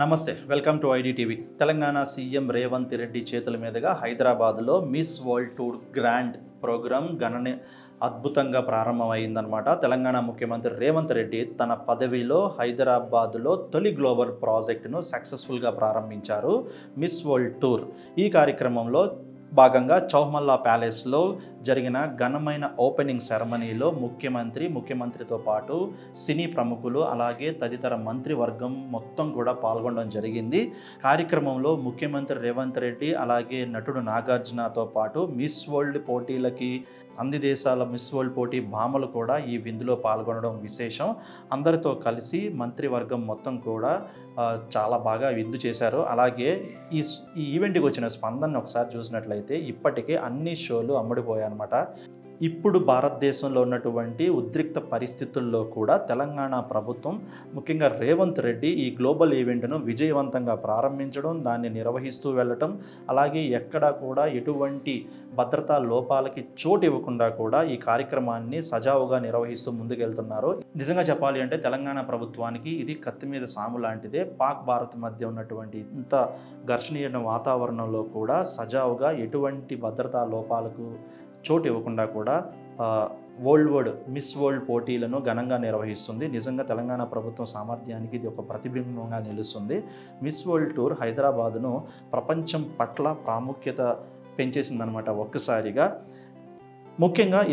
నమస్తే welcome to IDTV. Telangana CM Revanth Reddy చేతుల మీదుగా హైదరాబాద్లో miss world tour grand programme అద్భుతంగా ప్రారంభమైందనమాట. తెలంగాణ ముఖ్యమంత్రి రేవంత్ రెడ్డి తన పదవిలో హైదరాబాద్లో తొలి గ్లోబల్ ప్రాజెక్టును సక్సెస్ఫుల్గా ప్రారంభించారు, మిస్ వరల్డ్ టూర్. ఈ కార్యక్రమంలో భాగంగా చౌమల్లా ప్యాలెస్లో జరిగిన ఘనమైన ఓపెనింగ్ సెరమనీలో ముఖ్యమంత్రితో పాటు సినీ ప్రముఖులు అలాగే తదితర మంత్రివర్గం మొత్తం కూడా పాల్గొనడం జరిగింది. కార్యక్రమంలో ముఖ్యమంత్రి రేవంత్ రెడ్డి అలాగే నటుడు నాగార్జునతో పాటు మిస్ వరల్డ్ పోటీలకి అన్ని దేశాల మిస్ వరల్డ్ పోటీ భామలు కూడా ఈ విందులో పాల్గొనడం విశేషం. అందరితో కలిసి మంత్రివర్గం మొత్తం కూడా చాలా బాగా విందు చేశారు. అలాగే ఈ ఈవెంట్కి వచ్చిన స్పందన ఒకసారి చూసినట్లయితే ఇప్పటికే అన్ని షోలు అమ్ముడిపోయాయన్నమాట. ఇప్పుడు భారతదేశంలో ఉన్నటువంటి ఉద్రిక్త పరిస్థితుల్లో కూడా తెలంగాణ ప్రభుత్వం ముఖ్యంగా రేవంత్ రెడ్డి ఈ గ్లోబల్ ఈవెంట్ను విజయవంతంగా ప్రారంభించడం, దాన్ని నిర్వహిస్తూ వెళ్ళటం, అలాగే ఎక్కడా కూడా ఎటువంటి భద్రతా లోపాలకి చోటు ఇవ్వకుండా కూడా ఈ కార్యక్రమాన్ని సజావుగా నిర్వహిస్తూ ముందుకెళ్తున్నారు. నిజంగా చెప్పాలి అంటే తెలంగాణ ప్రభుత్వానికి ఇది కత్తి మీద సాము లాంటిదే. పాక్ భారత్ మధ్య ఉన్నటువంటి ఇంత ఘర్షణీయ వాతావరణంలో కూడా సజావుగా ఎటువంటి భద్రతా లోపాలకు చోటు ఇవ్వకుండా కూడా మిస్ వరల్డ్ పోటీలను ఘనంగా నిర్వహిస్తుంది. నిజంగా తెలంగాణ ప్రభుత్వం సామర్థ్యానికి ఇది ఒక ప్రతిబింబంగా నిలుస్తుంది. మిస్ వరల్డ్ టూర్ హైదరాబాదును ప్రపంచం పట్ల ప్రాముఖ్యత పెంచేసిందనమాట ఒక్కసారిగా. ముఖ్యంగా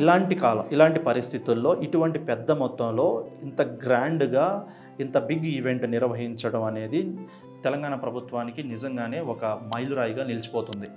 ఇలాంటి పరిస్థితుల్లో ఇటువంటి పెద్ద మొత్తంలో ఇంత గ్రాండ్గా ఇంత బిగ్ ఈవెంట్ నిర్వహించడం అనేది తెలంగాణ ప్రభుత్వానికి నిజంగానే ఒక మైలురాయిగా నిలిచిపోతుంది.